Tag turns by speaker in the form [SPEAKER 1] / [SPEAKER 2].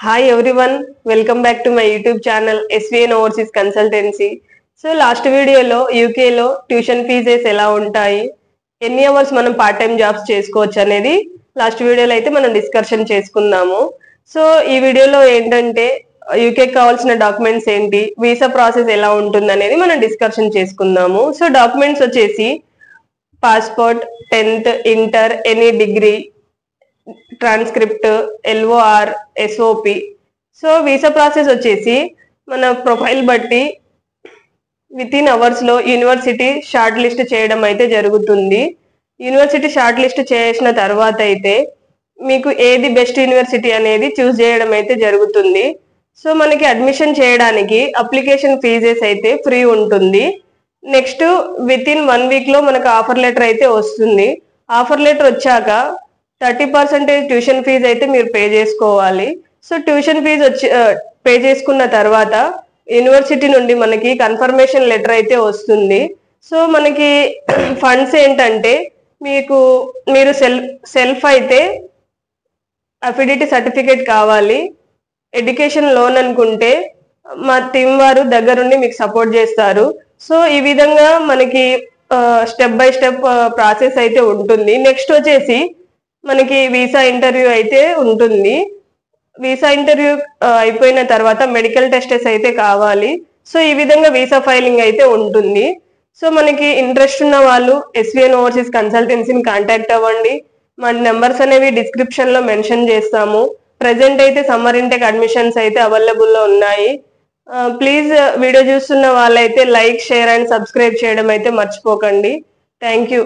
[SPEAKER 1] Hi everyone, welcome back to my YouTube channel SVN Overseas Consultancy. So last video లో UK లో tuition fees ఎలా ఉంటాయి, ఎన్ని hours మనం పార్ట్ టైం జాబ్స్ చేసుకోవచ్చు అనేది లాస్ట్ వీడియోలో అయితే మనం డిస్కషన్ చేసుకుందాము. సో ఈ వీడియోలో ఏంటంటే యూకే కావాల్సిన డాక్యుమెంట్స్ ఏంటి, వీసా ప్రాసెస్ ఎలా ఉంటుంది అనేది మనం డిస్కషన్ చేసుకుందాము. సో డాక్యుమెంట్స్ వచ్చేసి passport, 10th, inter, any degree, transcript, LOR, SOP. So visa process వచ్చేసి మన ప్రొఫైల్ బట్టి విత్ ఇన్ అవర్స్ లో యూనివర్సిటీ షార్ట్ లిస్ట్ చేయడం అయితే జరుగుతుంది. యూనివర్సిటీ షార్ట్ లిస్ట్ చేసిన తర్వాత అయితే మీకు ఏది బెస్ట్ యూనివర్సిటీ అనేది చూస్ చేయడం అయితే జరుగుతుంది. సో మనకి అడ్మిషన్ చేయడానికి అప్లికేషన్ ఫీజెస్ అయితే ఫ్రీ ఉంటుంది. నెక్స్ట్ విత్ ఇన్ 1 week లో మనకు ఆఫర్ లెటర్ అయితే వస్తుంది. ఆఫర్ లెటర్ వచ్చాక 30% ట్యూషన్ ఫీజు అయితే మీరు పే చేసుకోవాలి. సో ట్యూషన్ ఫీజు పే చేసుకున్న తర్వాత యూనివర్సిటీ నుండి మనకి కన్ఫర్మేషన్ లెటర్ అయితే వస్తుంది. సో మనకి ఫండ్స్ ఏంటంటే మీరు సెల్ఫ్ అయితే అఫిడవిటీ సర్టిఫికేట్ కావాలి. ఎడ్యుకేషన్ లోన్ అనుకుంటే మా టీం వారు దగ్గరుండి మీకు సపోర్ట్ చేస్తారు. సో ఈ విధంగా మనకి స్టెప్ బై స్టెప్ ప్రాసెస్ అయితే ఉంటుంది. నెక్స్ట్ వచ్చేసి మనకి వీసా ఇంటర్వ్యూ అయితే ఉంటుంది. వీసా ఇంటర్వ్యూ అయిపోయిన తర్వాత మెడికల్ టెస్టెస్ అయితే కావాలి. సో ఈ విధంగా వీసా ఫైలింగ్ అయితే ఉంటుంది. సో మనకి ఇంట్రెస్ట్ ఉన్న వాళ్ళు SVN ఓవర్సీస్ కన్సల్టెన్సీని కాంటాక్ట్ అవ్వండి. మన నెంబర్స్ అనేవి డిస్క్రిప్షన్ లో మెన్షన్ చేస్తాము. ప్రెసెంట్ అయితే సమ్మర్ ఇంటెక్ అడ్మిషన్స్ అయితే అవైలబుల్ లో ఉన్నాయి. ప్లీజ్ వీడియో చూస్తున్న వాళ్ళైతే లైక్, షేర్ అండ్ సబ్స్క్రైబ్ చేయడం అయితే మర్చిపోకండి. Thank you.